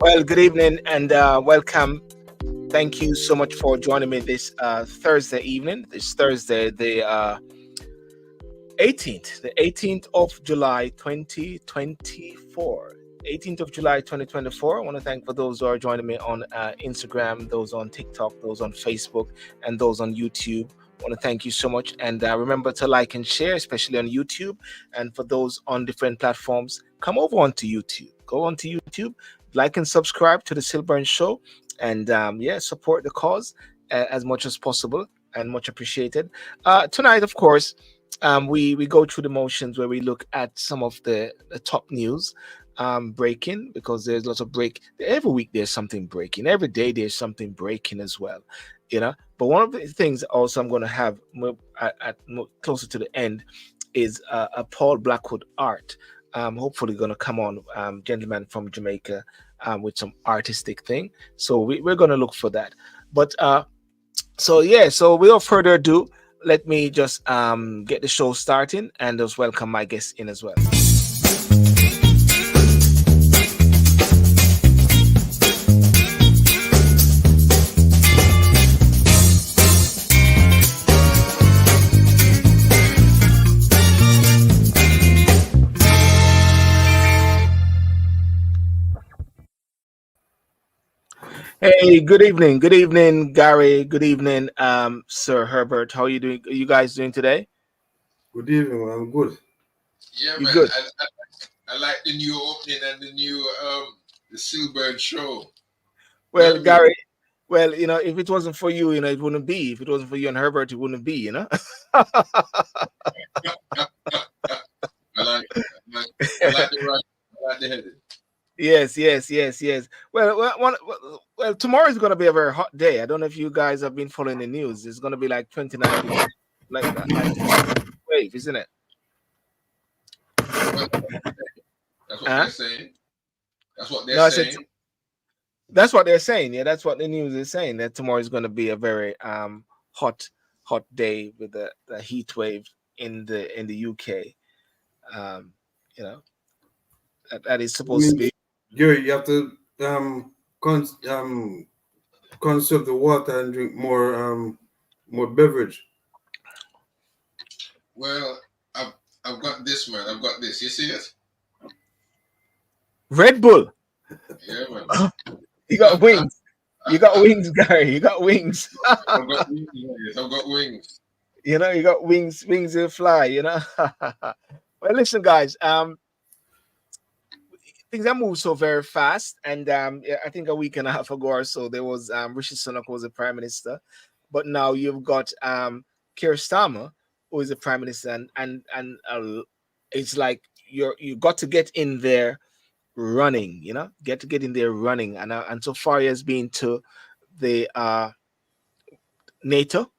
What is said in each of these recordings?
Well, good evening and welcome. Thank you so much for joining me this Thursday evening. This Thursday, the 18th, the 18th of July, 2024. 18th of July, 2024. I want to thank for those who are joining me on Instagram, those on TikTok, those on Facebook, and those on YouTube. I want to thank you so much. And remember to like and share, especially on YouTube. And for those on different platforms, come over onto YouTube. Go onto YouTube, like and subscribe to the Sylbourne Show. And support the cause as much as possible and much appreciated. Tonight, of course, we go through the motions where we look at some of the top news breaking, because there's lots of break every week. There's something breaking every day. There's something breaking as well, but one of the things also I'm going to have closer to the end is a Paul Blackwood art. Hopefully going to come on, gentleman from Jamaica, with some artistic thing, so we're going to look for that. But so without further ado, let me just get the show starting and just welcome my guests in as well. Hey, good evening, Gary. Good evening, Sir Herbert. How are you doing? Are you guys doing today? Good evening. I'm good. Yeah, You man. good? I like the new opening and the new the Sylbourne show. Well, Gary. Well, if it wasn't for you, it wouldn't be. If it wasn't for you and Herbert, it wouldn't be. I like the right. I like the headed. Yes. Well, tomorrow is going to be a very hot day. I don't know if you guys have been following the news. It's going to be like 29 degrees, like that, like wave, isn't it? Well, that's what they're saying. That's what they're saying. That's what they're saying. Yeah, that's what the news is saying. That tomorrow is going to be a very hot day with the heat wave in the UK. That is supposed to be. Gary, you have to conserve the water and drink more beverage. Well, I've got this, man. I've got this. You see it? Red Bull. Yeah, man. You got wings. You got wings, Gary. You got wings. I've got wings. Yes, I've got wings. You got wings. Wings will fly. Well, listen, guys. Things have moved so very fast, and I think a week and a half ago or so, there was Rishi Sunak was the prime minister, but now you've got Keir Starmer, who is the prime minister, and it's like you got to get in there running, get in there running, and so far he has been to the NATO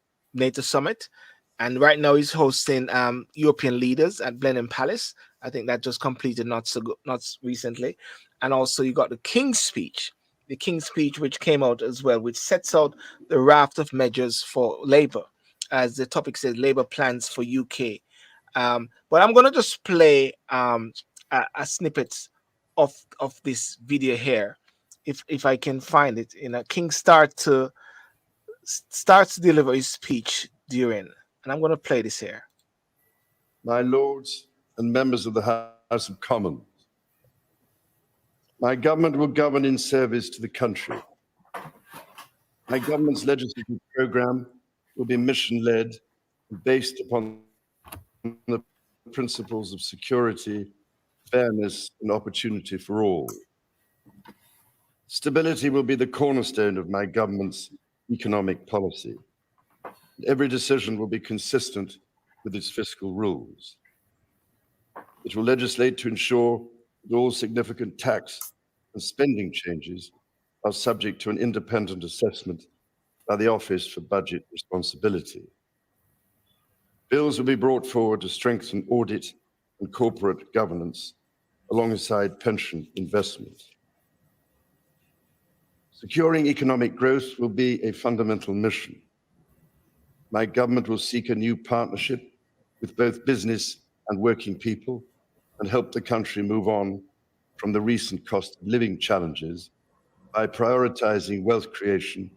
summit, and right now he's hosting European leaders at Blenheim Palace. I think that just completed not recently. And also you got the King's speech which came out as well, which sets out the raft of measures for Labour, as the topic says, Labour plans for UK. But I'm going to just play a snippet of this video here, if I can find it. King starts to deliver his speech during, and I'm going to play this here. My lords and members of the House of Commons, my government will govern in service to the country. My government's legislative programme will be mission-led and based upon the principles of security, fairness, and opportunity for all. Stability will be the cornerstone of my government's economic policy. Every decision will be consistent with its fiscal rules. It will legislate to ensure that all significant tax and spending changes are subject to an independent assessment by the Office for Budget Responsibility. Bills will be brought forward to strengthen audit and corporate governance alongside pension investment. Securing economic growth will be a fundamental mission. My government will seek a new partnership with both business and working people and help the country move on from the recent cost of living challenges by prioritizing wealth creation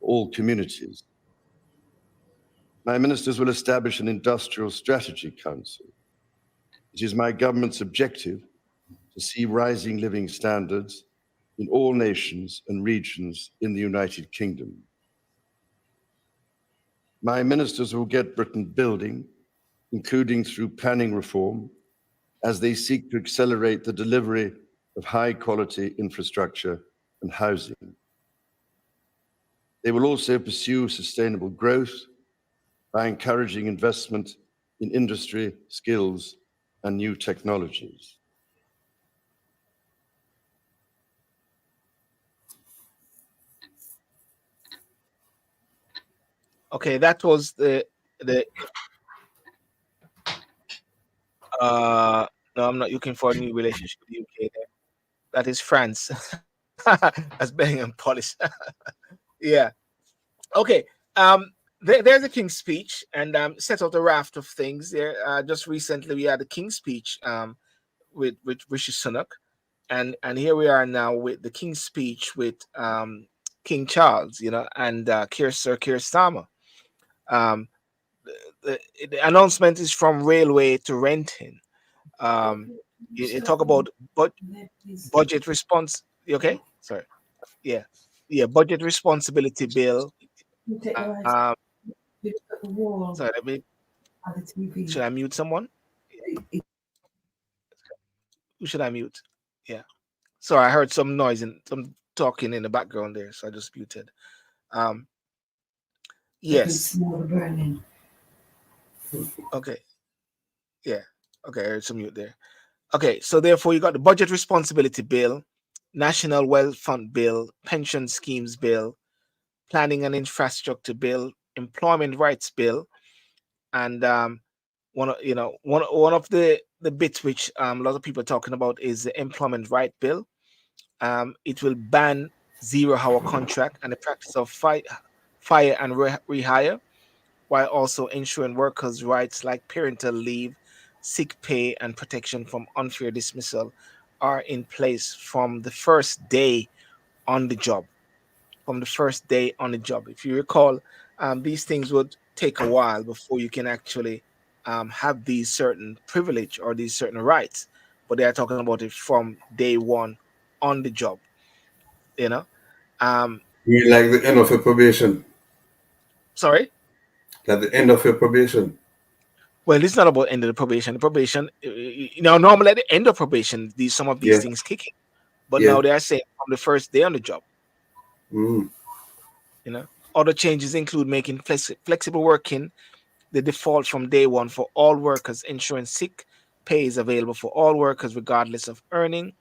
for all communities. My ministers will establish an industrial strategy council. It is my government's objective to see rising living standards in all nations and regions in the United Kingdom. My ministers will get Britain building, including through planning reform, as they seek to accelerate the delivery of high-quality infrastructure and housing. They will also pursue sustainable growth by encouraging investment in industry, skills, and new technologies. Okay, that was the no, I'm not looking for a new relationship with the UK there. That is France. That's Bellingham Polish. Yeah. Okay. There's the King's speech, and set out a raft of things there. Just recently, we had the King's speech with Rishi Sunak, and here we are now with the King's speech with King Charles, and Sir Keir Starmer. The announcement is from railway to renting. You talk about budget response. You okay? Sorry. Yeah. Budget responsibility bill. Sorry, should I mute someone? Who should I mute? Yeah. Sorry, I heard some noise and some talking in the background there, so I just muted. Yes. Okay. Yeah. Okay, I heard some mute there. Okay, so therefore you got the budget responsibility bill, national wealth fund bill, pension schemes bill, planning and infrastructure bill, employment rights bill, and one of the bits which a lot of people are talking about is the employment right bill. It will ban zero-hour contract and the practice of fire and rehire, while also ensuring workers' rights like parental leave, sick pay, and protection from unfair dismissal are in place from the first day on the job. From the first day on the job. If you recall, these things would take a while before you can actually have these certain privilege or these certain rights, but they are talking about it from day one on the job. You like the end of your probation. Sorry? At the end of your probation. Well, it's not about end of the probation. The probation, normally at the end of probation, some of these things kick in. But now they are saying from the first day on the job. Other changes include making flexible working the default from day one for all workers, ensuring sick pay is available for all workers regardless of earning,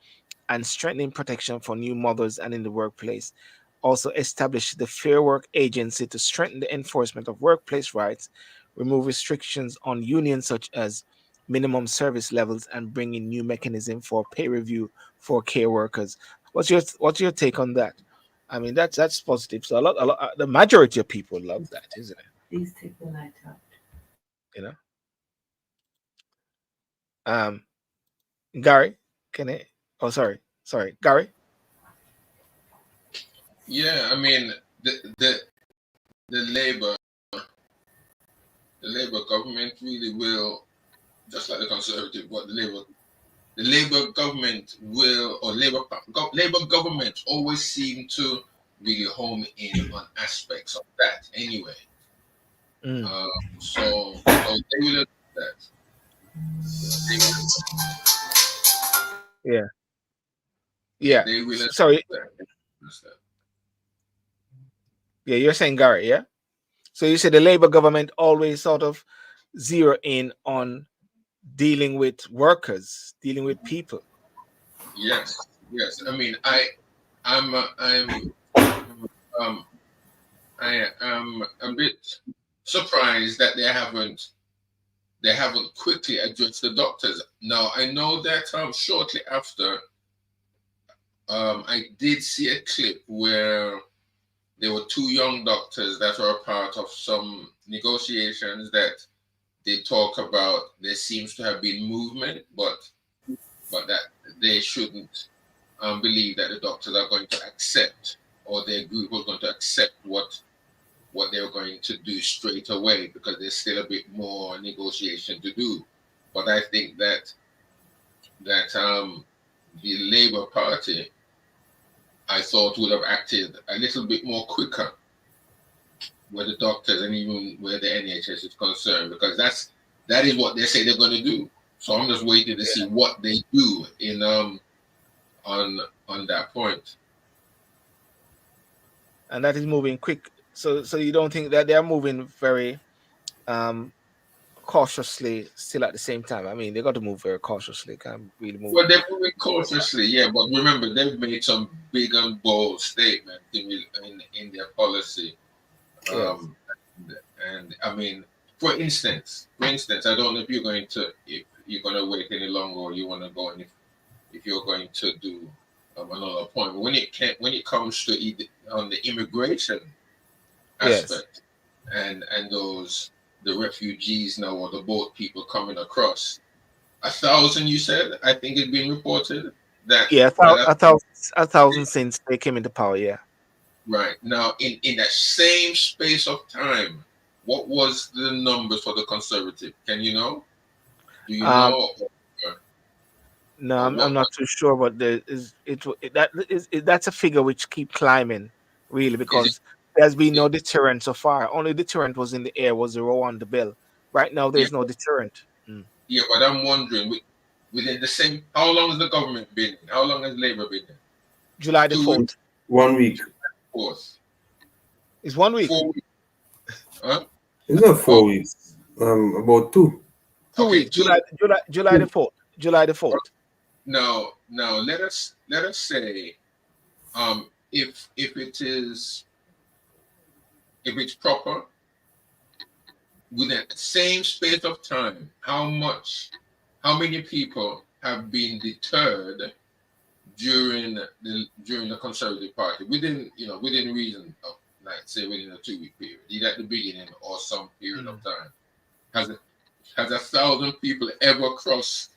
and strengthening protection for new mothers and in the workplace. Also establish the Fair Work Agency to strengthen the enforcement of workplace rights, remove restrictions on unions such as minimum service levels, and bring in new mechanism for pay review for care workers. What's your take on that? I mean, that's positive. So a lot, the majority of people love that, isn't it? Please take the light out. Gary, sorry, Gary. Yeah, I mean the Labour government really will, just like the Conservative, but the Labour government will, or Labour government always seem to really home in on aspects of that anyway. So they will do that. Yeah. They will. Sorry. Yeah, you're saying Gary, yeah? So you said the Labour government always sort of zero in on dealing with workers, dealing with people. Yes. I mean, I am a bit surprised that they haven't quickly addressed the doctors. Now I know that shortly after, I did see a clip where there were two young doctors that were a part of some negotiations that they talk about. There seems to have been movement, but that they shouldn't believe that the doctors are going to accept, or their group are going to accept what they're going to do straight away, because there's still a bit more negotiation to do. But I think that the Labour Party, I thought, would have acted a little bit more quicker where the doctors and even where the NHS is concerned, because that is what they say they're going to do. So I'm just waiting to see what they do in on that point. And that is moving quick. So you don't think that they are moving very um cautiously still at the same time? I mean, they got to move very cautiously, can't really move. Well, they're moving cautiously, yeah, but remember they've made some big and bold statements in their policy. Um, and I mean, for instance, I don't know if you're going to wait any longer, or you want to go, and if you're going to do another point. But when it comes to on the immigration aspect, and those the refugees now, or the boat people coming across, 1,000, you said, I think it's been reported that a thousand since they came into power. Yeah. Right now, in that same space of time, what was the numbers for the Conservative? Can you know? Do you know? No, I'm not too sure, but that's a figure which keep climbing, really, because there's been no deterrent so far. Only deterrent was in the air, was the Rwanda bill. Right now, there's no deterrent. Yeah, but I'm wondering, within the same, how long has the government been in? How long has Labour been in? July the 4th. 1 week. 4th. It's 1 week. 4 weeks. Huh? It's not 4 weeks. About 2. 2 weeks. July the 4th. July the 4th. Now let us say, if it's proper, within that same space of time, how many people have been deterred during the Conservative Party within reason of, like, say, within a 2-week period, either at the beginning or some period of time? Has 1,000 people ever crossed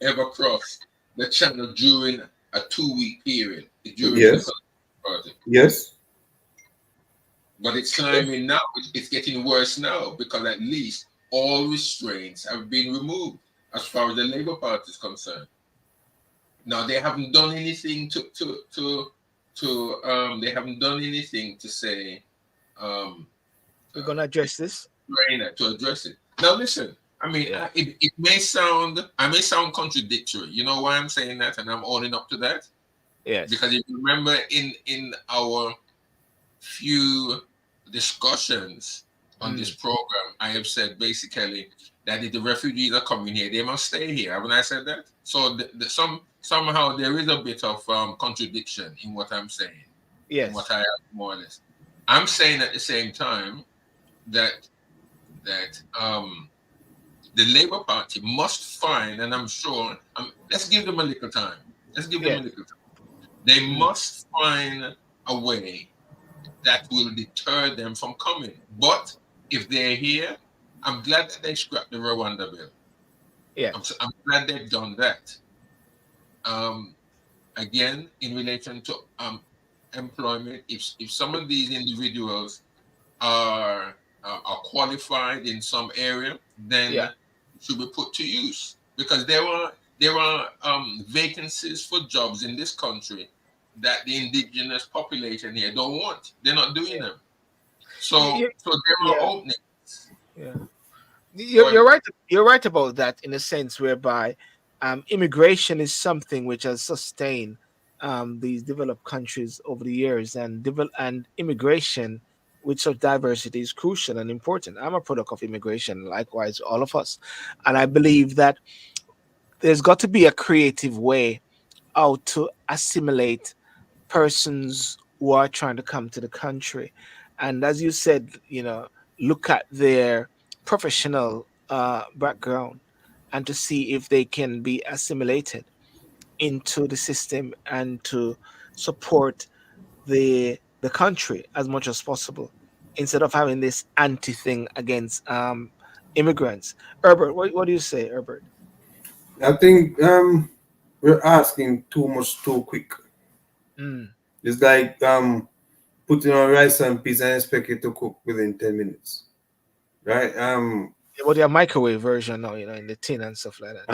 the channel during a 2-week period during the Conservative Party? Yes. But it's climbing now. It's getting worse now, because at least all restraints have been removed as far as the Labour Party is concerned. Now they haven't done anything they haven't done anything to say we're gonna address this. To address it. Now listen, I mean, it may sound contradictory. You know why I'm saying that, and I'm owning up to that. Yes. Because if you remember in our few discussions on this program, I have said basically that if the refugees are coming here, they must stay here. Haven't I said that? So somehow there is a bit of contradiction in what I'm saying. Yes. In what I have, more or less. I'm saying at the same time that the Labour Party must find, and I'm sure, let's give them a little time. They must find a way that will deter them from coming. But if they're here, I'm glad that they scrapped the Rwanda bill. Yeah, I'm glad they've done that. Again, in relation to employment, if some of these individuals are qualified in some area, then it should be put to use, because there are vacancies for jobs in this country that the indigenous population here don't want. They're not doing them. So there are openings. Yeah. You're right. You're right about that, in a sense whereby immigration is something which has sustained these developed countries over the years, and immigration with such diversity is crucial and important. I'm a product of immigration, likewise, all of us, and I believe that there's got to be a creative way how to assimilate persons who are trying to come to the country, and as you said, look at their professional background and to see if they can be assimilated into the system and to support the country as much as possible, instead of having this anti thing against immigrants. Herbert, what do you say, Herbert? I think we're asking too much too quick. Mm. It's like putting on rice and peas and expect it to cook within 10 minutes, right? Yeah, well, their microwave version now, in the tin and stuff like that.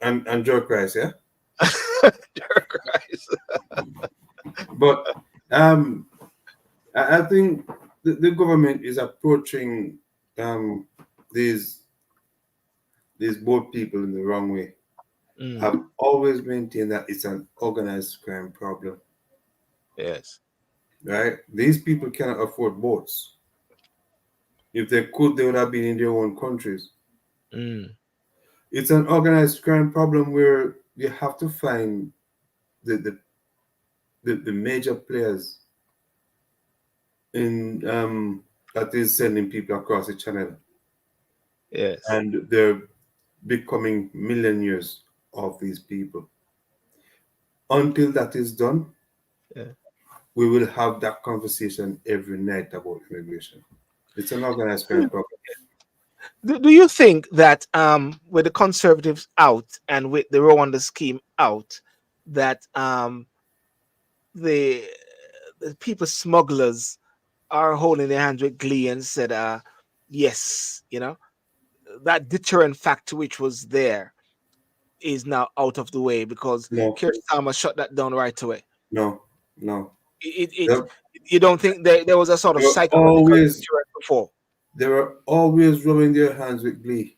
And jerk rice, yeah. Jerk rice. But I think the government is approaching um these these boat people in the wrong way. Mm. I've always maintained that it's an organized crime problem, Yes. right? These people cannot afford boats. If they could, they would have been in their own countries. Mm. It's an organized crime problem where you have to find the the, the major players in that is sending people across the channel, Yes. and they're becoming millionaires of these people. Until that is done, Yeah. we will have that conversation every night about immigration. It's an organized crime problem. Do you think that with the conservatives out and with the Rwanda scheme out, that the the people smugglers are holding their hands with glee and said, yes, that deterrent factor which was there is now out of the way because No, Keir Starmer shut that down right away. no, no. It There, you don't think there was a sort of there are psychological always deterrent before they were always rubbing their hands with glee.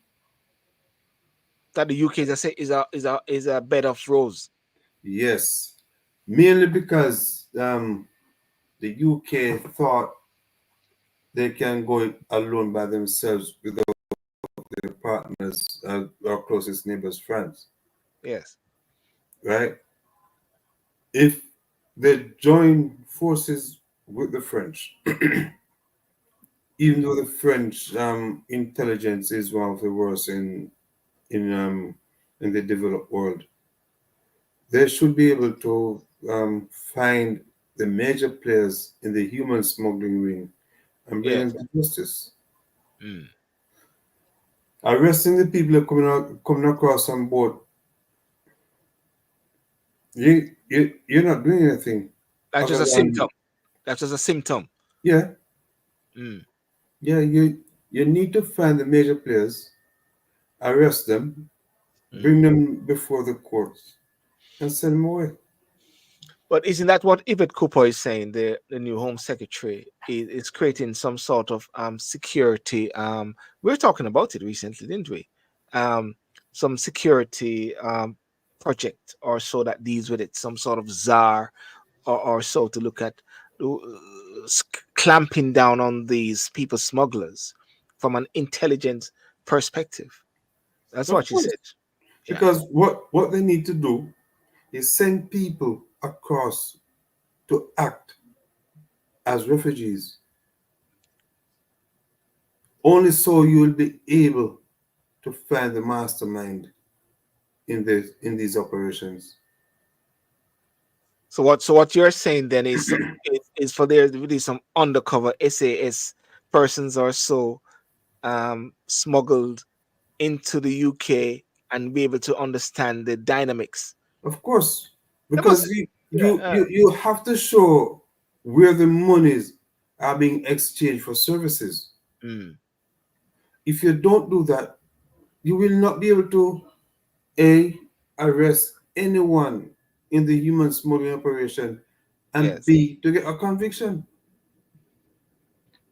that the UK is a bed of rose? Yes, mainly because the UK thought they can go it alone by themselves without their partners, our closest neighbors, France, Yes. right? If they join forces with the French, even though the French intelligence is one of the worst in um, in the developed world, they should be able to find the major players in the human smuggling ring and bring them Yes. to justice. Mm. Arresting the people who are coming across on board, you're not doing anything That's just other a symptom. than That's just a symptom. yeah, Mm. yeah. You need to find the major players, arrest them, bring Mm. them before the courts, and send them away. But isn't that what Yvette Cooper is saying? The new Home Secretary is creating some sort of security. We were talking about it recently, didn't we? Um, some security project or so that deals with it. Some sort of czar or so to look at clamping down on these people smugglers from an intelligent perspective. That's Of what she course, said. Yeah. because what they need to do is send people across to act as refugees. Only so you will be able to find the mastermind in these operations. So what you're saying then is for there to be some undercover SAS persons or so smuggled into the UK and be able to understand the dynamics. Of course, That must because yeah, you have to show where the monies are being exchanged for services. mm, If you don't do that, you will not be able to A, arrest anyone in the human smuggling operation, and yes, B, to get a conviction.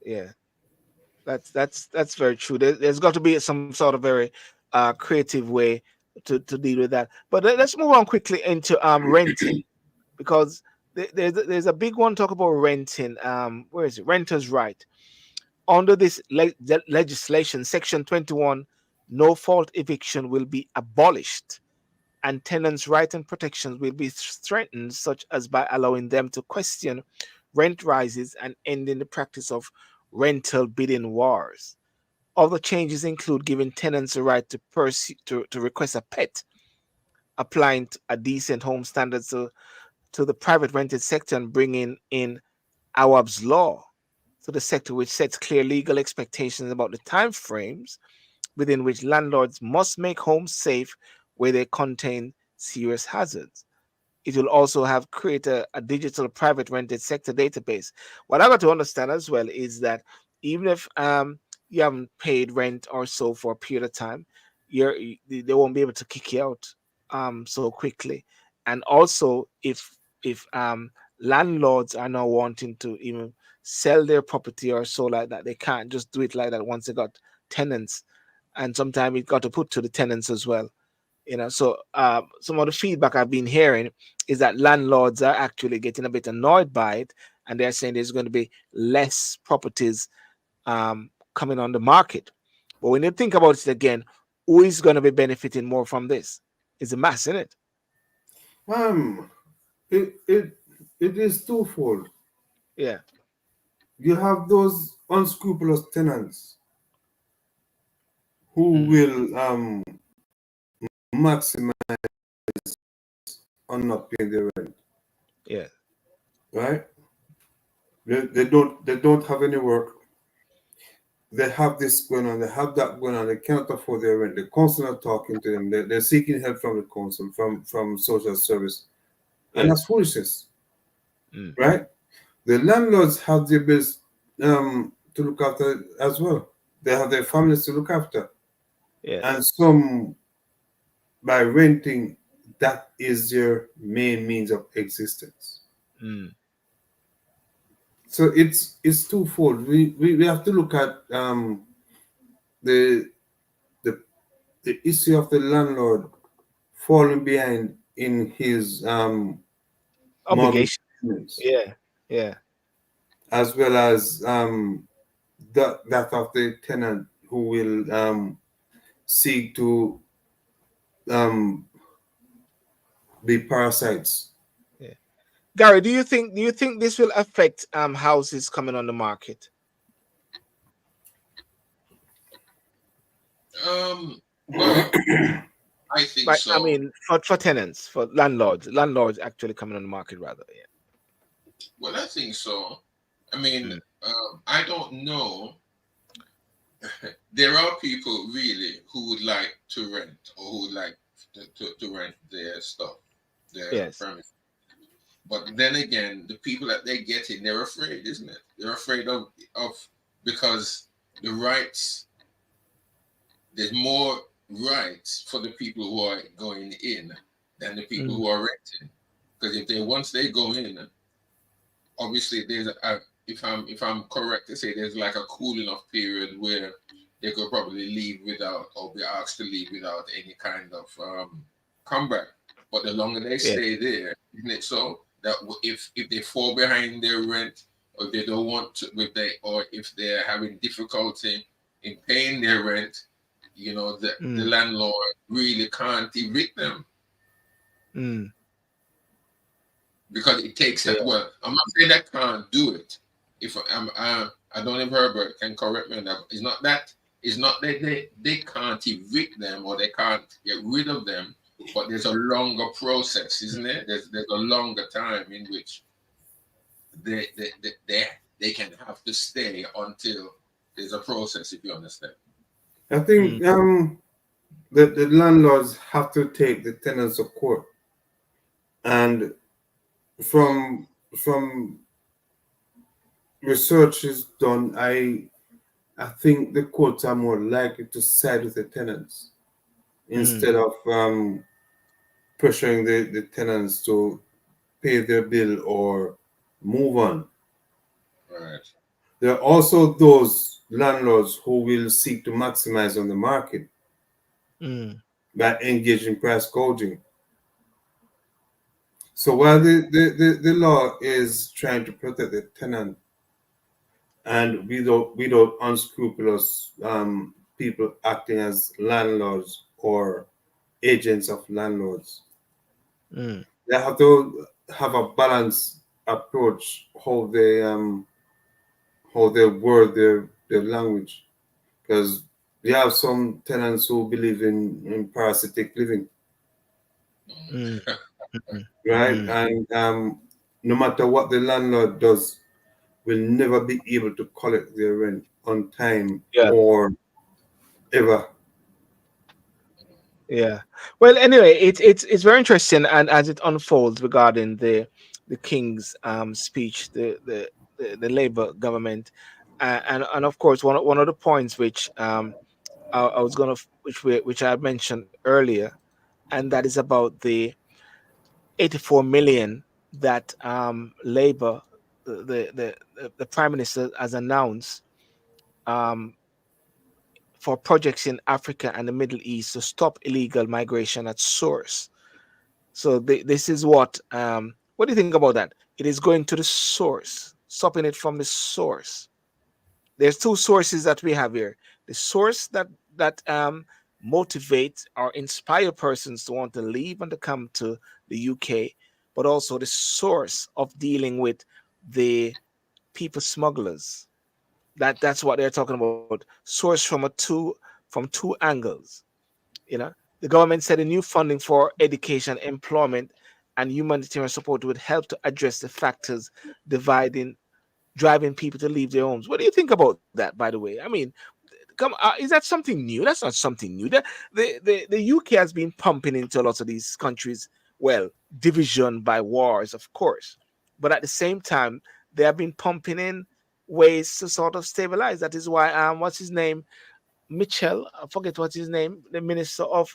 yeah. That's very true. There's got to be some sort of very creative way to deal with that. But let's move on quickly into renting because there's a big one talk about renting. Where is it? Renters' right. Under this legislation, Section 21, no fault eviction will be abolished, and tenants' rights and protections will be strengthened, such as by allowing them to question rent rises and ending the practice of rental bidding wars. Other changes include giving tenants the right to to request a pet, applying a decent home standards to the private rented sector, and bringing in Awab's law to the sector, which sets clear legal expectations about the time frames within which landlords must make homes safe where they contain serious hazards. It will also have create a digital private rented sector database. What I got to understand as well is that even if you haven't paid rent or so for a period of time, they won't be able to kick you out so quickly. And also, if landlords are now wanting to even sell their property or so like that, they can't just do it like that once they got tenants, and sometimes it got to put to the tenants as well. So some of the feedback I've been hearing is that landlords are actually getting a bit annoyed by it, and they're saying there's going to be less properties coming on the market. But when you think about it again, who is going to be benefiting more from this? It's a mass, isn't it? Um, it is twofold. Yeah. You have those unscrupulous tenants who Mm. will maximize on not paying their rent, Yeah. right? They don't have any work. They have this going on, they have that going on, they cannot afford their rent. The council are talking to them, they're seeking help from the council, from social service. And Yes. that's foolishness, Mm. right? The landlords have their bills to look after as well. They have their families to look after. And Yes. some, by renting, that is their main means of existence. Mm. So it's twofold. We have to look at the the the issue of the landlord falling behind in his mortgage Obligation. payments, Yeah. Yeah. as well as that of the tenant who will seek to um, be parasites. Yeah. Gary, do you think this will affect houses coming on the market? Well, I think Like, I so. mean, for tenants, for landlords actually coming on the market rather. Well, I think so. I mean, Yeah. I don't know. There are people really who would like to rent or who would like to rent their stuff, their Yes. premise. But then again, the people that they get in, they're afraid, isn't it? They're afraid of because the rights, there's more rights for the people who are going in than the people Mm. who are renting. Because if they once they go in, obviously there's a, if I'm correct to say there's like a cooling off period where they could probably leave without or be asked to leave without any kind of comeback. But the longer they Yes. stay there, isn't it so that if they fall behind their rent or if they don't want to, if they or if they're having difficulty in paying their rent, the Mm. landlord really can't evict them Mm. because it takes Yeah. well. I'm not saying that can't do it. If I don't know if Herbert can correct me on that. It's not that they can't evict them or they can't get rid of them, but there's a longer process, isn't there? There's a longer time in which they they they they, they can have to stay until there's a process. If you understand. I Mm. think the landlords have to take the tenants of court, and from research is done, I think the courts are more likely to side with the tenants Mm. instead of pressuring the tenants to pay their bill or move on. Right. There are also those landlords who will seek to maximize on the market Mm. by engaging price gouging. So while the law is trying to protect the tenant and without unscrupulous people acting as landlords or agents of landlords, Mm. they have to have a balanced approach how they word their language, because we have some tenants who believe in parasitic living, Mm. Mm. right? Mm. And no matter what the landlord does, will never be able to collect their rent on time Yeah. or ever. Yeah. Well, anyway, it's very interesting, and as it unfolds regarding the King's speech, the Labour government, and of course one of the points which I was gonna which I had mentioned earlier, and that is about the 84 million that Labour, the Prime Minister has announced um for projects in Africa and the Middle East to stop illegal migration at source. So this is what do you think about that? It is going to the source, stopping it from the source. There's two sources that we have here. The source that motivate or inspire persons to want to leave and to come to the UK, but also the source of dealing with the people smugglers. That's what they're talking about. Source from two angles. You know, the government said a new funding for education, employment, and humanitarian support would help to address the factors dividing driving people to leave their homes. What do you think about that, by the way? I mean, is that something new? That's not something new. The UK has been pumping into lots of these countries, well, division by wars, of course. But at the same time, they have been pumping in ways to sort of stabilize. That is why what's his name? Mitchell, I forget what's his name, the minister of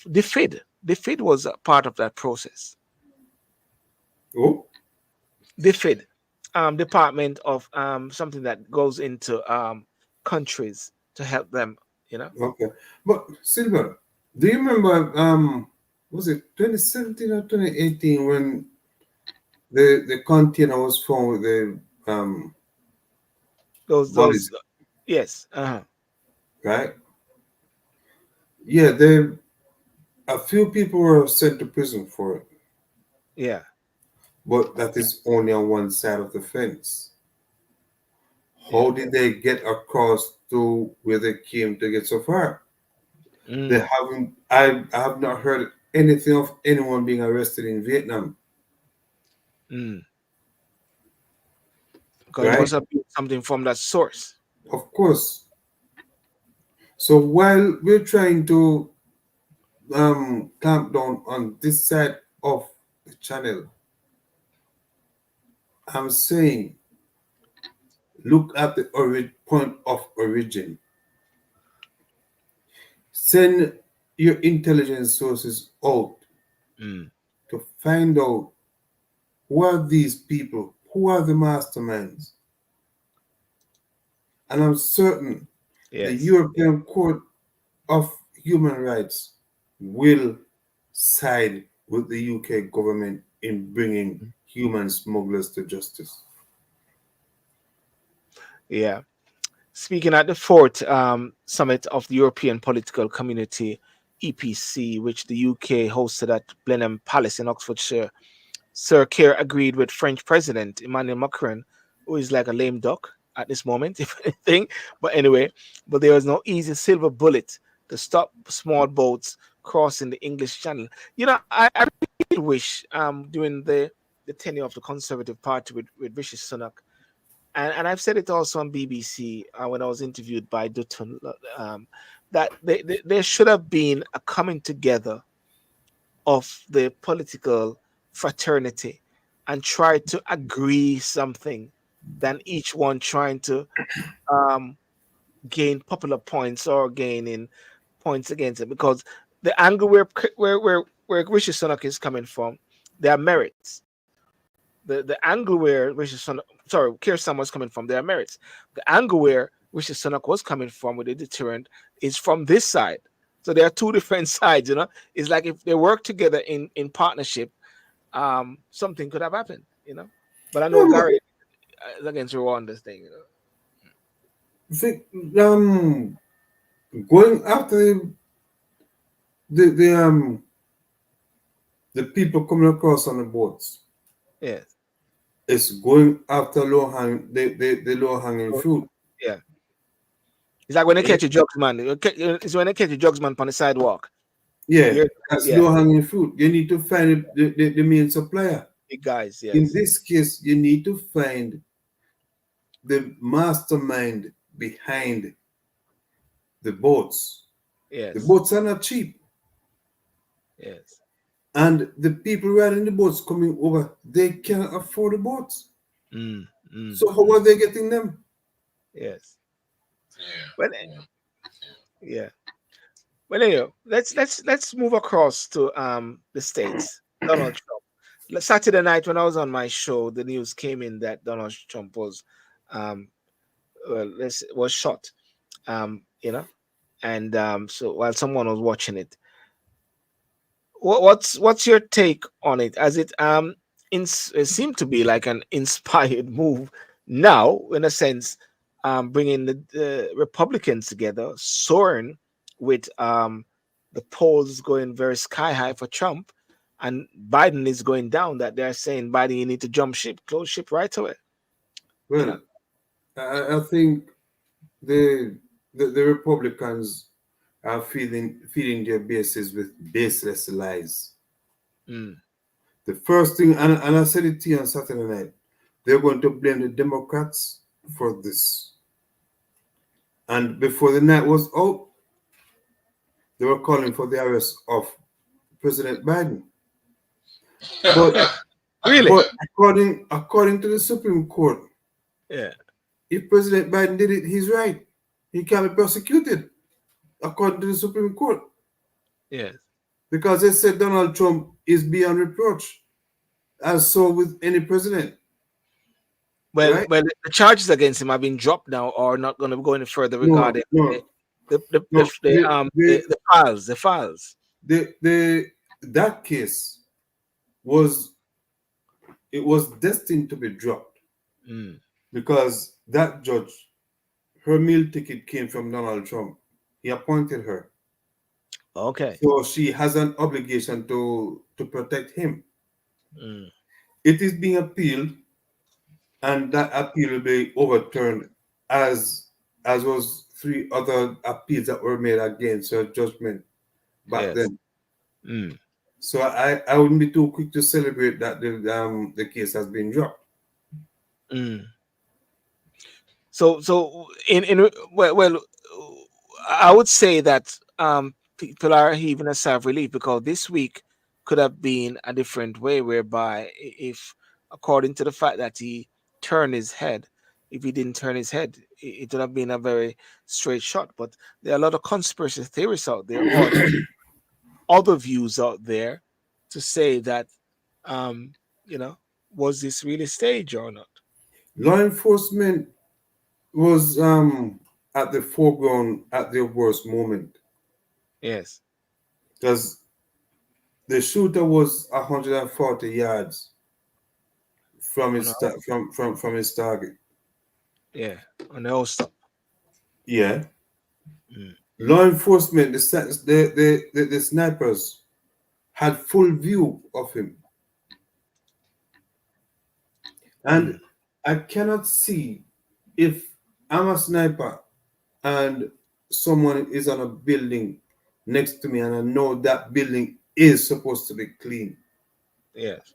the FID. The FID was a part of that process. Oh, The FID, Department of something that goes into countries to help them. You know, okay. But Silver, do you remember was it 2017 or 2018 when the container was found with the those bodies, yes, right? Yeah, they a few people were sent to prison for it, yeah, but that is only on one side of the fence. yeah, How did they get across to where they came to get so far? They mm, haven't. I have not heard anything of anyone being arrested in Vietnam, mm. Because it must right? have been something from that source. Of course. So while we're trying to clamp down on this side of the channel, I'm saying look at the point of origin. Send your intelligence sources out Mm, to find out who are these people, who are the masterminds. And I'm certain the yes, yeah, European Court of Human Rights will side with the UK government in bringing human smugglers to justice. yeah. Speaking at the fourth summit of the European Political Community (EPC), which the UK hosted at Blenheim Palace in Oxfordshire, Sir Keir agreed with French President Emmanuel Macron, who is like a lame duck at this moment, if anything. But anyway, but there was no easy silver bullet to stop small boats crossing the English Channel. You know, I really wish during the tenure of the Conservative Party with Rishi Sunak, and I've said it also on BBC when I was interviewed by Dutton, that there should have been a coming together of the political fraternity and try to agree something than each one trying to um, gain popular points or gaining points against it. Because the angle where Rishi Sunak is coming from, there are merits. The angle where Rishi Sunak, sorry, Keir Starmer was coming from, there are merits. The angle where Rishi Sunak was coming from with a deterrent is from this side. So there are two different sides, you know. It's like if they work together in partnership, something could have happened, you know. But I know No, but Gary is against Rwanda's thing, you know. the, um, going after the the people coming across on the boats Yes. is going after the low hanging So, fruit. yeah. It's like when they Yeah, catch a drugs man. It's when they catch a drugs man on the sidewalk. yeah, You're, that's yeah, low hanging fruit. You need to find the main supplier. big guys. In Yes. this case, you need to find the mastermind behind the boats. The Yes. boats are not cheap. Yes. And the people riding the boats coming over, they cannot afford the boats. Mm, mm, So how are they getting them? yes. Yeah. But Yeah. yeah. But anyway, let's move across to the states. Donald Trump. Saturday night when I was on my show, the news came in that Donald Trump was um was shot. You know, and so while someone was watching it, what's your take on it? As it seemed to be like an inspired move now, in a sense, bringing the Republicans together, soaring with the polls going very sky high for Trump, and Biden is going down. That they're saying, Biden, you need to jump ship, close ship right away. You know. Well, I think the Republicans are feeding their bases with baseless lies. Mm, The first thing, and I said it to you on Saturday night, they're going to blame the Democrats for this. And before the night was out, they were calling for the arrest of President Biden. But really? but according to the Supreme Court, Yeah. if President Biden did it, he's right. He can be prosecuted according to the Supreme Court Yes. because they said Donald Trump is beyond reproach, as so with any president, Well, right? well, the charges against him have been dropped now, or not going to go any further No, regarding no, no. the files. That case was it was destined to be dropped Mm, because that judge, her meal ticket came from Donald Trump. He appointed her, okay. so she has an obligation to protect him. Mm, It is being appealed, and that appeal will be overturned, as was three other appeals that were made against her judgment back yes. then. Mm, So I wouldn't be too quick to celebrate that the case has been dropped. mm. So in well, I would say that people are heaving a sigh of relief because this week could have been a different way, whereby if, according to the fact that he turned his head, if he didn't turn his head, it would have been a very straight shot. But there are a lot of conspiracy theories out there, or other views out there, to say that um, you know, was this really staged or not? Law enforcement was at the foreground at their worst moment Yes. because the shooter was 140 yards from On a, from his target. yeah, on the whole stop. Yeah, Mm, law enforcement, the snipers had full view of him, and mm, I cannot see if I'm a sniper and someone is on a building next to me and I know that building is supposed to be clean. yes.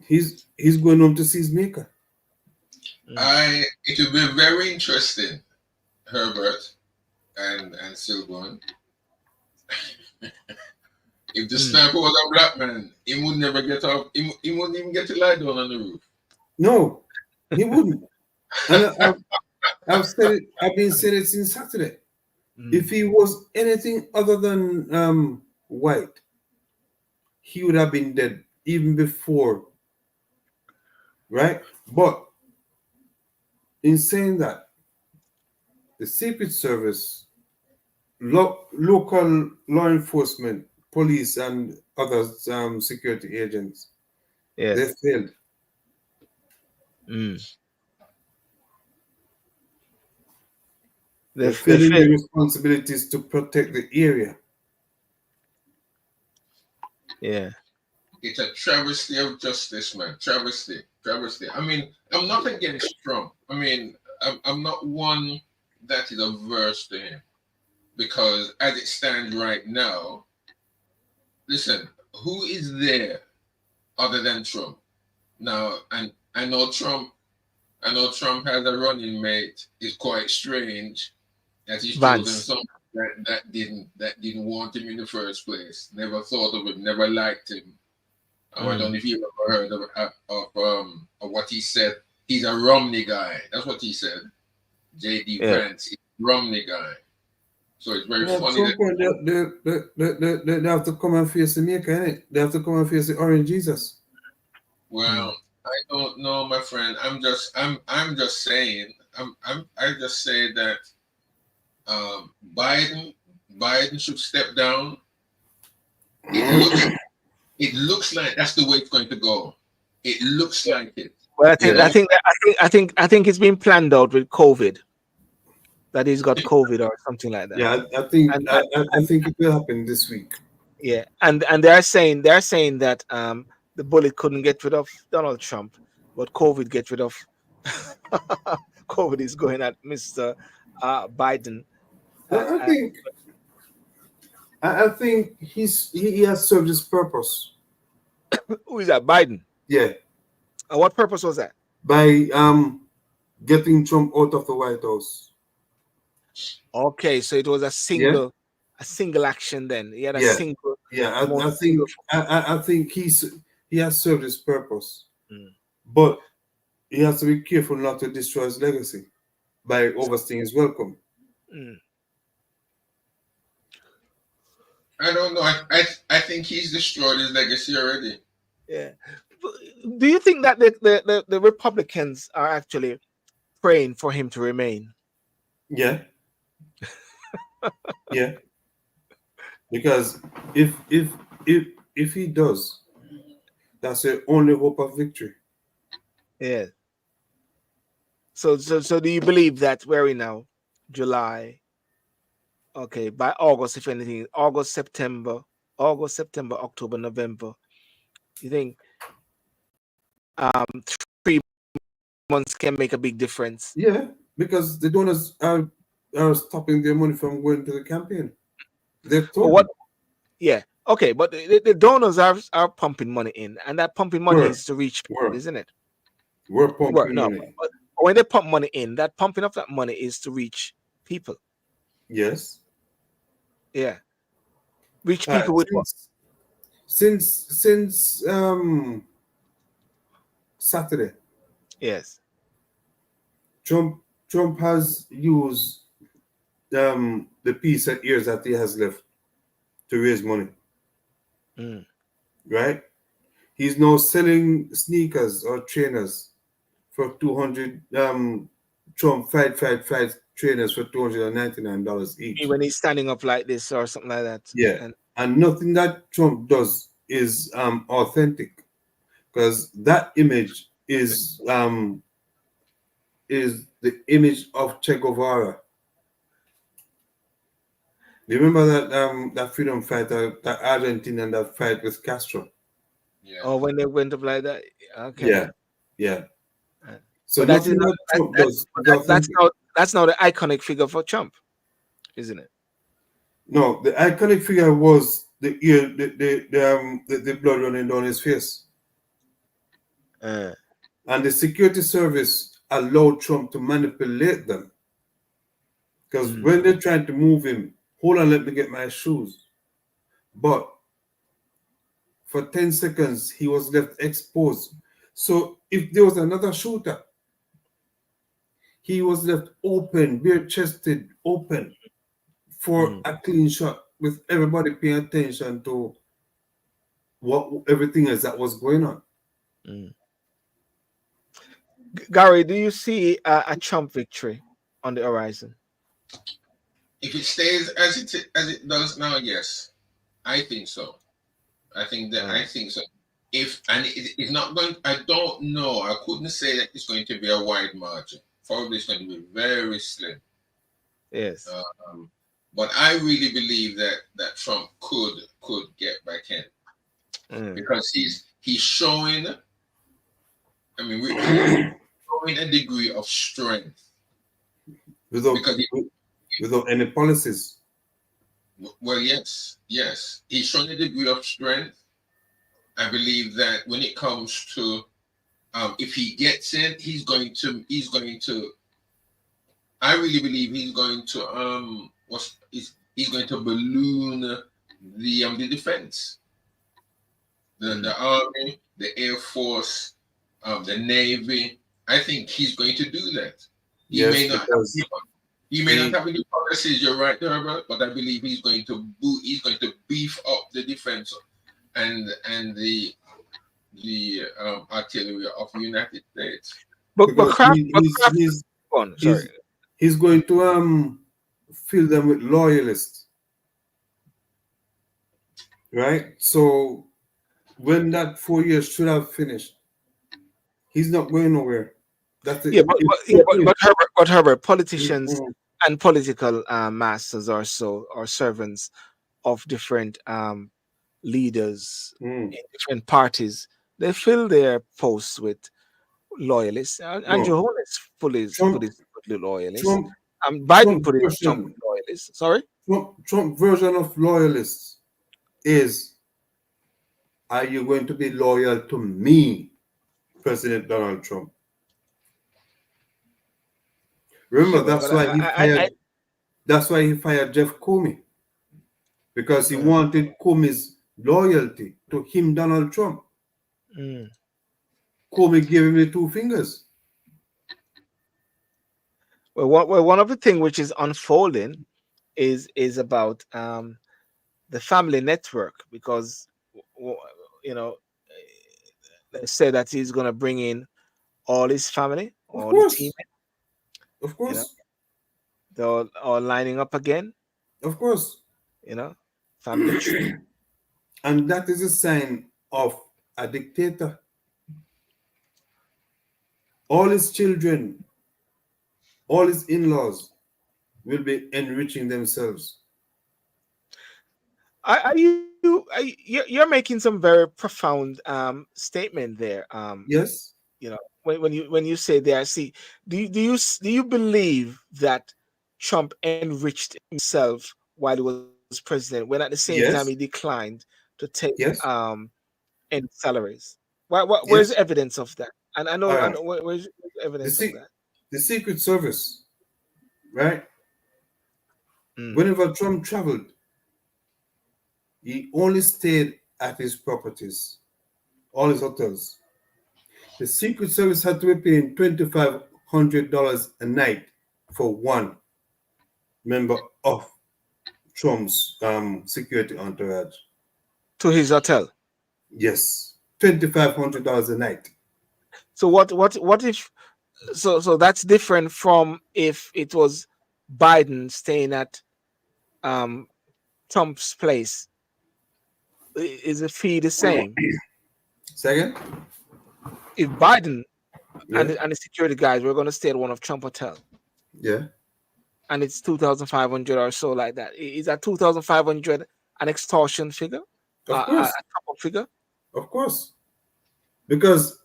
He's going home to see his maker. Mm, It will be very interesting, Herbert and Sylbourne. If the mm. sniper was a black man, he would never get off. He wouldn't even get to lie down on the roof. No, he wouldn't. And I've said it. I've been saying it since Saturday. If Mm, he was anything other than white, he would have been dead even before, right? But in saying that, the Secret Service, local law enforcement, police, and other security agents, they yes. failed. Mm. They They failed in fail. their responsibilities to protect the area. Yeah. It's a travesty of justice, man. Travesty, travesty. I mean, I'm not against Trump. I mean, I'm not one that is averse to him because as it stands right now, listen, who is there other than Trump now? And I know Trump. I know Trump has a running mate. It's quite strange that he's chosen Vance. some. that didn't want him in the first place. Never thought of him. Never liked him. I don't know if you ever heard of what he said. He's a Romney guy. That's what he said. J.D. Vance is a Romney guy. So it's very At funny some that point, they have to come and face the maker, innit? They have to come and face the orange Jesus. well, I don't know, my friend. I'm just saying. I just say that Biden should step down. It looks like that's the way it's going to go. It looks like it. Well, I think it's been planned out with COVID. That he's got COVID or something like that. Yeah, I think it will happen this week. Yeah, and they're saying that the bullet couldn't get rid of Donald Trump, but COVID get rid of COVID is going at Mr. Biden. I think he has served his purpose. Who is that? Biden. Yeah. And what purpose was that? By getting Trump out of the White House. Okay, so it was a single action then. He had a single. Yeah, I think he has served his purpose, but he has to be careful not to destroy his legacy by overstaying his welcome. I don't know. I think he's destroyed his legacy already. Yeah. Do you think that the Republicans are actually praying for him to remain? Yeah. Yeah. Because if he does, that's the only hope of victory. Yeah. So do you believe that we're in now, July? Okay, by August, if anything, August, September, October, November. You think 3 months can make a big difference? Yeah, because the donors are stopping their money from going to the campaign. They've told what? Yeah, okay, but the donors are pumping money in, and that pumping money is to reach people, isn't it? We're pumping money. But when they pump money in, that pumping of that money is to reach people. Yes. Yeah. Reach people with what? Since Saturday. Yes. Trump has used the piece of ears that he has left to raise money. Right? He's now selling sneakers or trainers for $200. Trump fight trainers for $299 each. When he's standing up like this or something like that. Yeah. And nothing that Trump does is authentic, because that image is the image of Che Guevara. Do you remember that freedom fighter, that Argentinian that fight with Castro? Yeah. Oh, when they went up like that. Okay. Yeah. So that's now the iconic figure for Trump, isn't it? No, the iconic figure was the ear, the blood running down his face. And the security service allowed Trump to manipulate them. Because when they're trying to move him, hold on, let me get my shoes. But for 10 seconds, he was left exposed. So if there was another shooter, he was left open, bare-chested, open for a clean shot, with everybody paying attention to everything else that was going on. Gary, do you see a Trump victory on the horizon? If it stays as it does now, yes, I think so. I think so. It's not going. I don't know. I couldn't say that it's going to be a wide margin. Probably it's going to be very slim. Yes. But I really believe that Trump could get back in, because he's showing. I mean, we're showing a degree of strength without any policies. Well, yes, he's showing a degree of strength. I believe that when it comes to, if he gets in, he's going to. I really believe he's going to. he's going to balloon the defense, the army, the air force, the navy. I think he's going to do that. He Yes, may not have because he may not have any policies. You're right, Herbert, but I believe he's going to beef up the defense and the artillery of the United States. But Kraft, sorry. He's going to fill them with loyalists, right? So when that 4 years should have finished, he's not going nowhere. That's it. But Herbert, politicians and political masters or servants of different leaders in different parties, they fill their posts with loyalists. Andrew Holness is fully loyalist. Biden put it Trump loyalist. Sorry? Trump version of loyalists is, are you going to be loyal to me, President Donald Trump? Remember, that's why he fired Jeff Comey, because he wanted Comey's loyalty to him, Donald Trump. Comey gave him the two fingers. Well, one of the things which is unfolding is about the family network, because they say that he's going to bring in all his family, the team. Of course. They're all lining up again. Of course. Family tree. And that is a sign of a dictator. All his children, all his in-laws will be enriching themselves. You're making some very profound statement there. Yes. When you say there, see, do you believe that Trump enriched himself while he was president, when at the same time he declined to take any salaries? Where's evidence of that? And I know where's evidence of that? The Secret Service, right? Whenever Trump traveled, he only stayed at his properties, all his hotels. The Secret Service had to be paying $2,500 a night for one member of Trump's security entourage. To his hotel? Yes, $2,500 a night. So what if? So that's different from if it was Biden staying at Trump's place. Is the fee the same? Second, if Biden and the security guys were going to stay at one of Trump hotel, and it's 2,500 or so like that, is that 2,500 an extortion figure? Of course, a top figure. Of course, because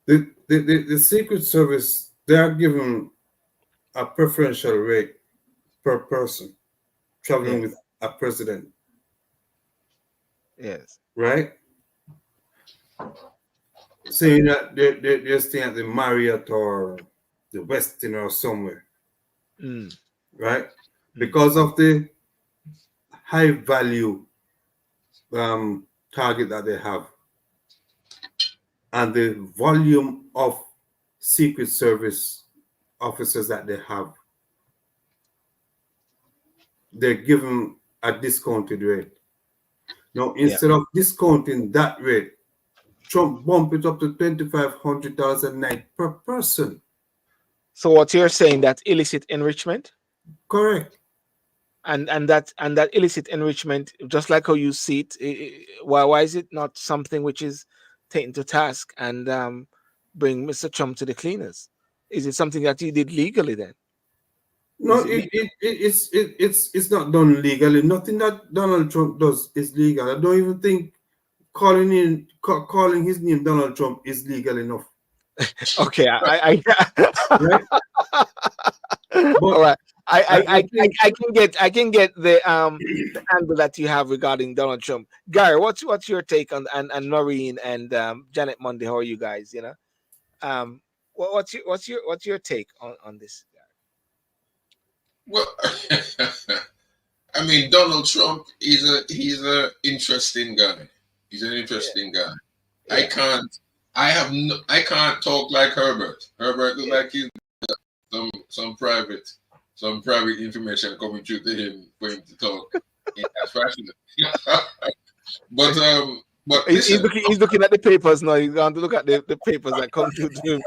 the Secret Service, they are given a preferential rate per person traveling with a president. Yes. Right? Saying that they're staying at the Marriott or the Westin or somewhere. Right? Because of the high value target that they have and the volume of Secret Service officers that they have, they're given a discounted rate. Now, instead of discounting that rate, Trump bumped it up to $2,500 a night per person. So what you're saying, that illicit enrichment? Correct. And that illicit enrichment, just like how you see it, why is it not something which is taken to task and bring Mr. Trump to the cleaners? Is it something that he did legally then? No, it's not done legally. Nothing that Donald Trump does is legal. I don't even think calling his name Donald Trump is legal enough. Okay, right? All right. I can get the angle that you have regarding Donald Trump. Gary, what's your take on and Noreen and Janet Monday? How are you guys? What's your take on this? Well, I mean, Donald Trump he's a interesting guy. He's an interesting guy. Yeah. I can't talk like Herbert. Herbert look like he's some private information coming through to him for him to talk in that fashion. But He's listen, looking at the papers now. He's going to look at the papers that come through to him.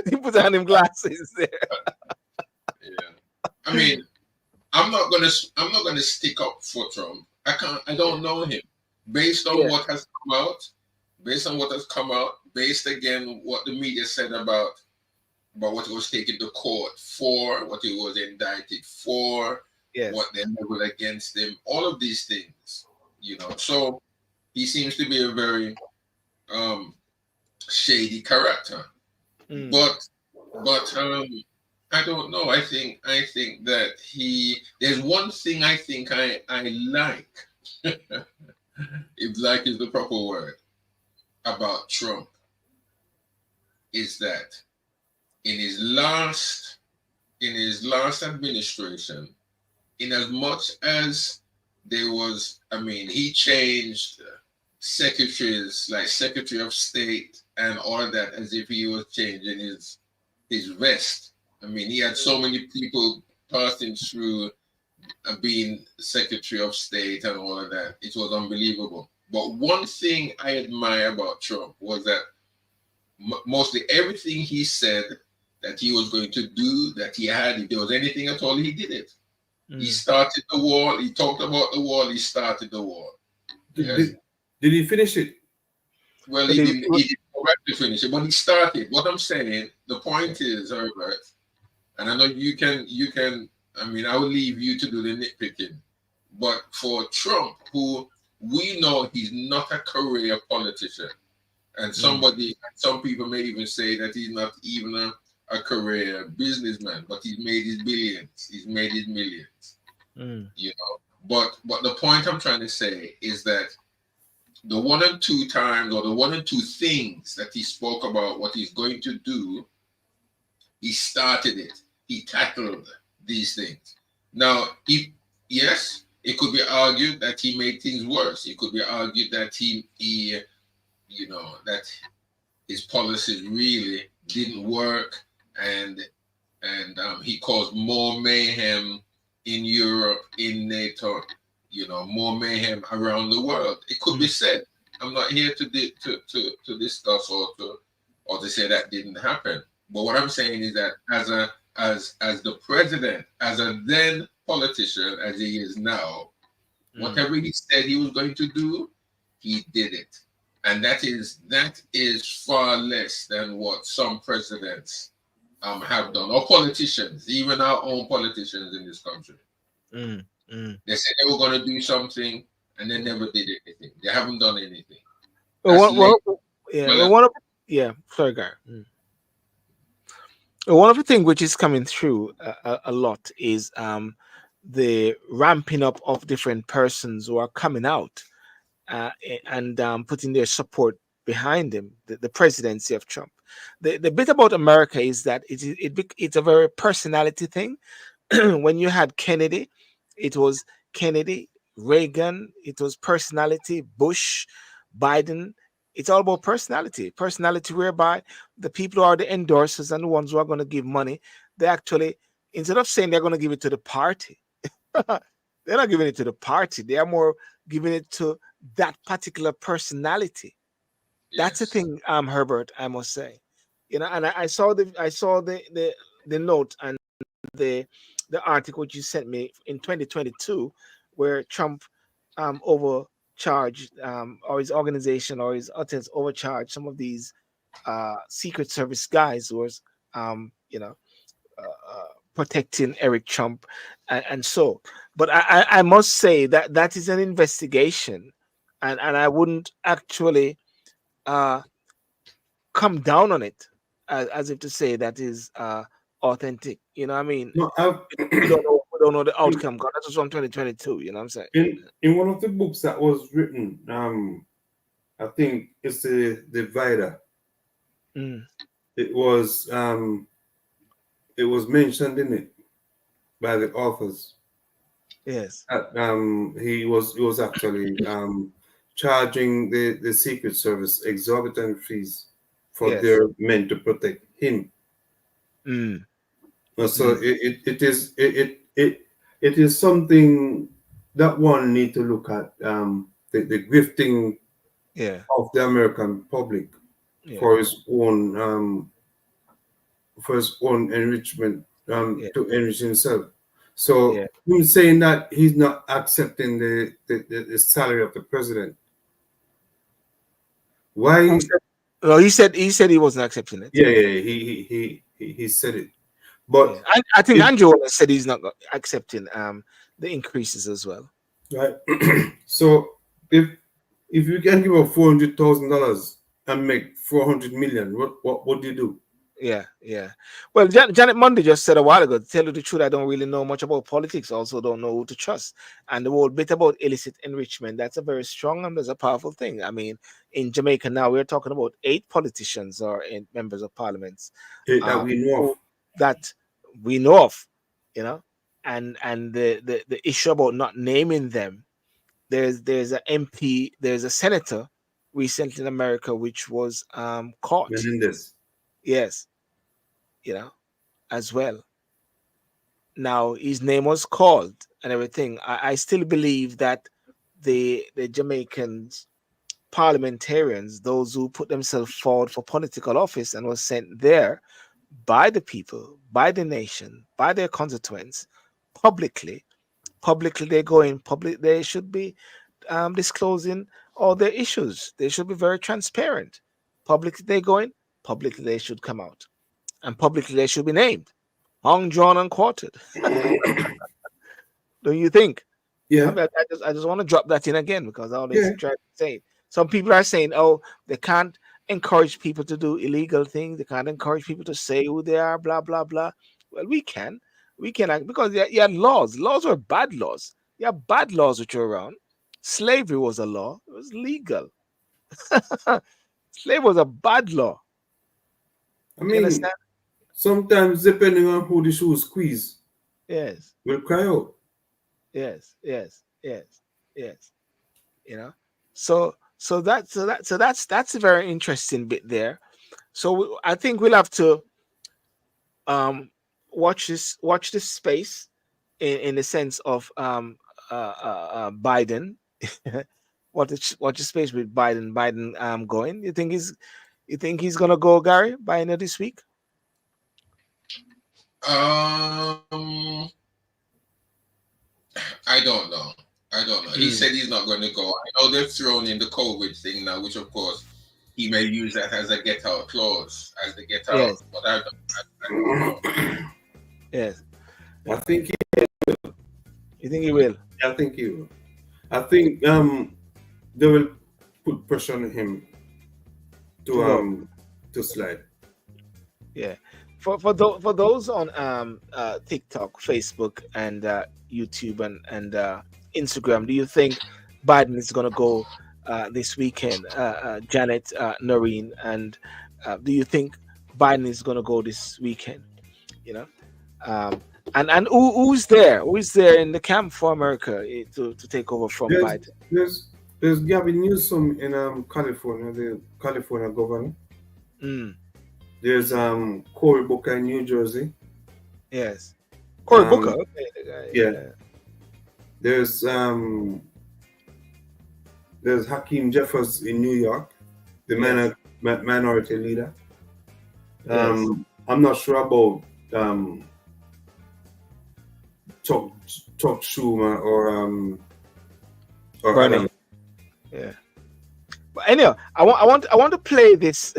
He puts on him glasses there. yeah. I mean, I'm not gonna stick up for Trump. I don't know him. Based on what has come out, based again what the media said about what he was taken to court for, what he was indicted for, what they leveled against him, all of these things, So he seems to be a very shady character. But I don't know. I think that there's one thing I think I like, if like is the proper word, about Trump, is that in his last administration, in as much as there was, he changed secretaries, like Secretary of State and all of that, as if he was changing his vest. He had so many people passing through being Secretary of State and all of that. It was unbelievable. But one thing I admire about Trump was that mostly everything he said that he was going to do, that he had, if there was anything at all, he did it. He started the war. He talked about the war. He started the war. Did he finish it? Well, he didn't correctly finish it, but he started. What I'm saying, the point is, Herbert, and I know you can. I will leave you to do the nitpicking. But for Trump, who we know he's not a career politician, and some people may even say that he's not even a career businessman, but he's made his billions, he's made his millions. But the point I'm trying to say is that the one and two times, or the one and two things that he spoke about what he's going to do, he started it. He tackled these things. Now, it could be argued that he made things worse. It could be argued that that his policies really didn't work, and he caused more mayhem in Europe, in NATO, more mayhem around the world. It could be said. I'm not here to discuss or to say that didn't happen. But what I'm saying is that as the president, as a then politician, as he is now, whatever he said he was going to do, he did it. And that is far less than what some presidents have done, or politicians, even our own politicians in this country. They said they were going to do something, and they never did anything. They haven't done anything. Sorry, Guy. One of the things which is coming through a lot is the ramping up of different persons who are coming out and putting their support behind him, the presidency of Trump. The bit about America is that it's a very personality thing. When you had Kennedy, it was Kennedy, Reagan, it was personality, Bush, Biden. It's all about personality whereby the people who are the endorsers and the ones who are going to give money, they actually, instead of saying they're going to give it to the party, they're not giving it to the party. They are more giving it to that particular personality. That's the thing, Herbert, I must say. And I saw the note and the article you sent me in 2022, where Trump overcharged, or his organization or his hotels overcharged some of these Secret Service guys who was protecting Eric Trump, and so. But I must say that is an investigation, and I wouldn't actually come down on it as if to say that is authentic. You know what I mean? No, we don't know the outcome. God, that was from 2022. You know what I'm saying? In one of the books that was written, I think it's the Divider. It was mentioned in it by the authors Yes. He was actually charging the Secret Service exorbitant fees for Yes. their men to protect him. Mm. So Mm. it is something that one need to look at, the grifting Yeah. of the American public Yeah. for his own enrichment, Yeah. to enrich himself. So Yeah. him saying that he's not accepting the salary of the president. Who Why? said? Well, he said he wasn't accepting it. Yeah, yeah, he said it. Yeah. But I think it Andrew always said he's not accepting the increases as well. right. So if you can give up $400,000 and make 400 million, what do you do? Yeah, yeah. Well, Janet Monday just said a while ago, to tell you the truth, I don't really know much about politics, also don't know who to trust. And the whole bit about illicit enrichment, that's a very strong and there's a powerful thing. I mean, in Jamaica now, we're talking about 8 politicians or members of parliaments That we know of. who, that we know of, you know, and the issue about not naming them, there's an MP, there's a senator recently in America which was caught. Menendez. Yes, you know, as well. Now his name was called and everything. I still believe that the Jamaicans parliamentarians, those who put themselves forward for political office and was sent there by the people, by the nation, by their constituents, publicly, they go in public. They should be disclosing all their issues. They should be very transparent. Publicly they go in, publicly they should come out, and publicly they should be named, hung, drawn, and quartered. Don't you think? Yeah, I just want to drop that in again because I always yeah. try to say some people are saying, oh, they can't encourage people to do illegal things. They can't encourage people to say who they are, blah, blah, blah. Well, we can. We can because you had laws. Laws were bad laws. You have bad laws which were around. Slavery was a law. It was legal. Slavery was a bad law. I You mean, understand? sometimes depending on who the shoe squeeze, Yes. will cry out. Yes. Yes. Yes. Yes. You know. So that's a very interesting bit there. So I think we'll have to um watch this space in the sense of Biden. Watch the space with Biden going. You think he's gonna go, Gary, by end of this week? Um, I don't know. I don't know. He said he's not going to go. I know they've thrown in the COVID thing now, which of course he may use that as a get out clause, as the get out. Yes. But I don't know. Yes. I think You think he will? I think he will. I think they will put pressure on him to slide. Yeah. For those on TikTok, Facebook, and YouTube and Instagram, do you think Biden is going to go this weekend? Janet, Noreen, and do you think Biden is going to go this weekend? You know, and who's there? Who's there in the camp for America to take over from Biden? There's Gavin Newsom in California, the California governor. Mm, There's Cory Booker in New Jersey. yes, Cory Booker. Okay, the guy, Yeah. There's Hakeem Jeffers in New York, the Yes. minority leader. Yes. I'm not sure about Chuck Schumer or Bernie. Adam. Yeah. But anyhow, I want to play this.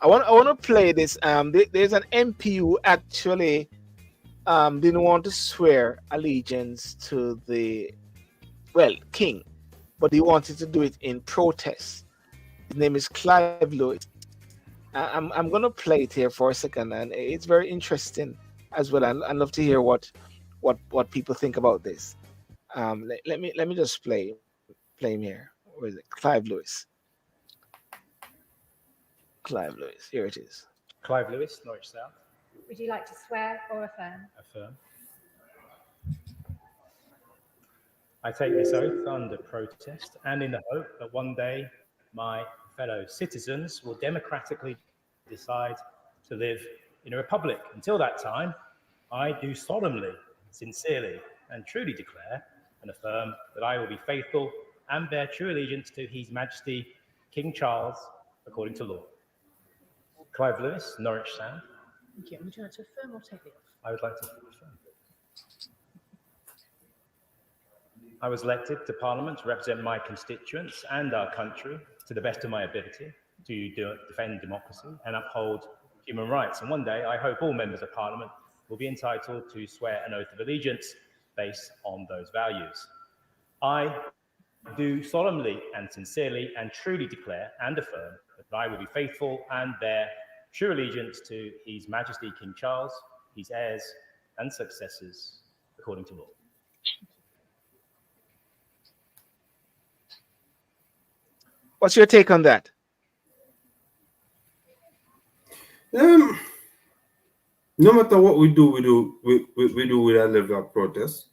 I want to play this. There's an MP who actually didn't want to swear allegiance to the king, but he wanted to do it in protest. His name is Clive Lewis. I'm gonna play it here for a second, and it's very interesting as well. I'd love to hear what people think about this. Let me just play him here. Where is it? Clive Lewis. Clive Lewis. Here it is. Clive Lewis, Norwich South. Would you like to swear or affirm? Affirm. I take this oath under protest and in the hope that one day my fellow citizens will democratically decide to live in a republic. Until that time, I do solemnly, sincerely, and truly declare and affirm that I will be faithful and bear true allegiance to His Majesty King Charles according to law. Clive Lewis, Norwich Sound. Thank you. Would you like to affirm or take the oath? I would like to affirm. I was elected to Parliament to represent my constituents and our country to the best of my ability to defend democracy and uphold human rights. And one day, I hope all members of Parliament will be entitled to swear an oath of allegiance based on those values. I do solemnly and sincerely and truly declare and affirm that I will be faithful and bear true allegiance to His Majesty King Charles, his heirs and successors, according to law. What's your take on that? No matter what we do with a level of protest.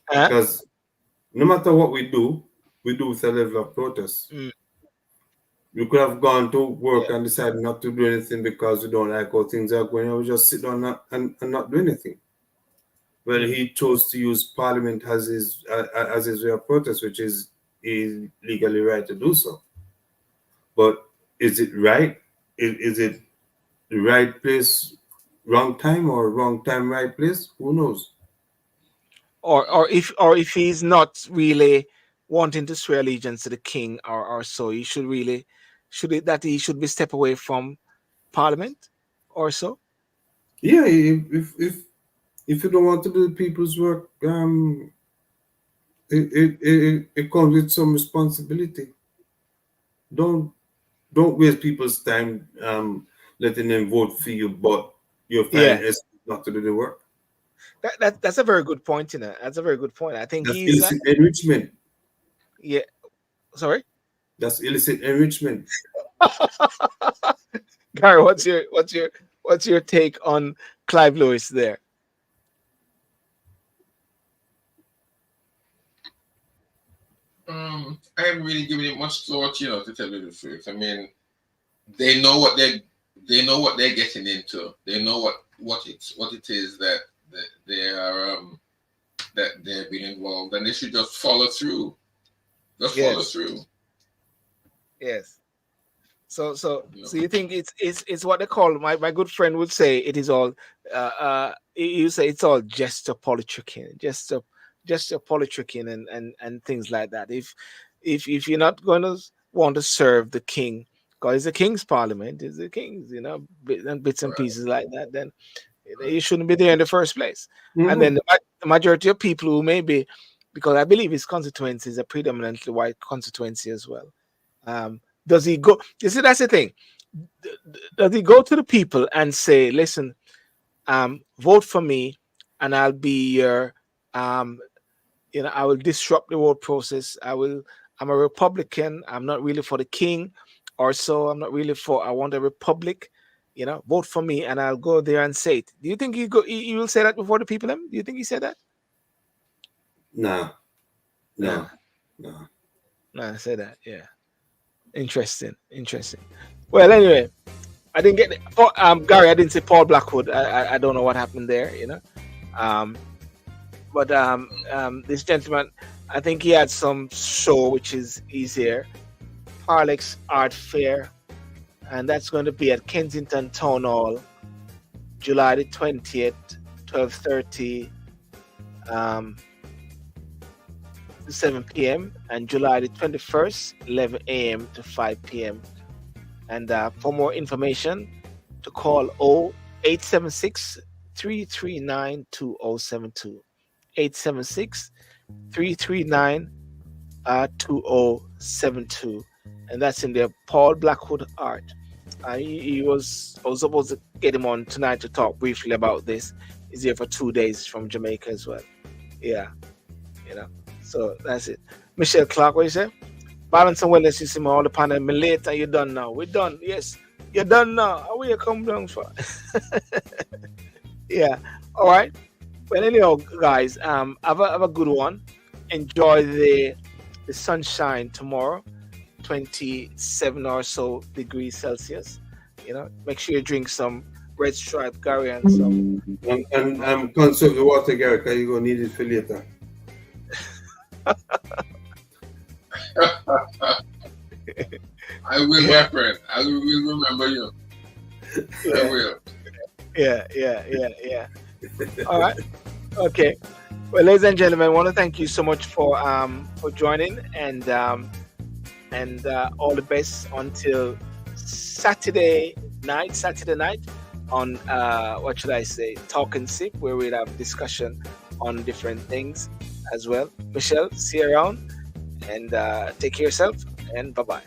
Because no matter what we do with a level of protest. We could have gone to work and decided not to do anything because we don't like how things are going. We just sit down and not do anything. Well, he chose to use Parliament as his way of protest, which is legally right to do so. But is it right? Is it the right place, wrong time, or wrong time, right place? Who knows? Or if he's not really wanting to swear allegiance to the king or so, he should really he should be step away from Parliament or so. Yeah, if you don't want to do the people's work, it comes with some responsibility. Don't waste people's time letting them vote for you, but you're finding not to do the work. That's a very good point, you know. That's a very good point. I think that's he's illicit enrichment. Yeah. Sorry? That's illicit enrichment. Gary, what's your take on Clive Lewis there? I haven't really given it much thought, to tell you the truth. I mean, they know what they're getting into. They know what it is that they are that they've been involved, and they should just follow through. Follow through. Yes. So you think it's what they call, my good friend would say, it is all you say it's all gesture politicking, gesture politicking and things like that. If you're not going to want to serve the king, because it's the king's parliament, it's the king's, bits and pieces like that, then you shouldn't be there in the first place. And then the majority of people who may be, because I believe his constituency is a predominantly white constituency as well. Does he go? You see, that's the thing. Does he go to the people and say, "Listen, vote for me, and I'll be your, I will disrupt the vote process. I'm a Republican. I'm not really for the king, or so. I'm not really for. I want a republic. Vote for me, and I'll go there and say it." Do you think he will say that before the people? Do you think he said that? No. I say that. Yeah. Interesting. Well, anyway, I didn't get Gary. I didn't say Paul Blackwood. I don't know what happened there. But this gentleman, I think he had some show which is here, Parlex Art Fair, and that's going to be at Kensington Town Hall, July the 20th, 12:30. 7 p.m. and July the 21st, 11 a.m. to 5 p.m. And for more information, to call 876-339-2072. 876-339-2072. And that's in the Paul Blackwood Art. I was supposed to get him on tonight to talk briefly about this. He's here for 2 days from Jamaica as well. Yeah, So that's it. Michelle Clark, what you say? Balance and wellness, you see me all the panel. Me late and you're done now. We're done. Yes, you're done now. How will you come down for? Yeah. All right. Well, anyhow, guys, have a good one. Enjoy the sunshine tomorrow, 27 or so degrees Celsius. Make sure you drink some red stripe Gary and some. And conserve the water, Gary, because you're going to need it for later. I will, my friend. I will remember you. Yeah. I will. Yeah. All right. Okay. Well, ladies and gentlemen, I want to thank you so much for joining, and all the best until Saturday night on what should I say, Talk and Sip, where we'll have discussion on different things as well. Michelle, see you around, and take care of yourself, and bye-bye.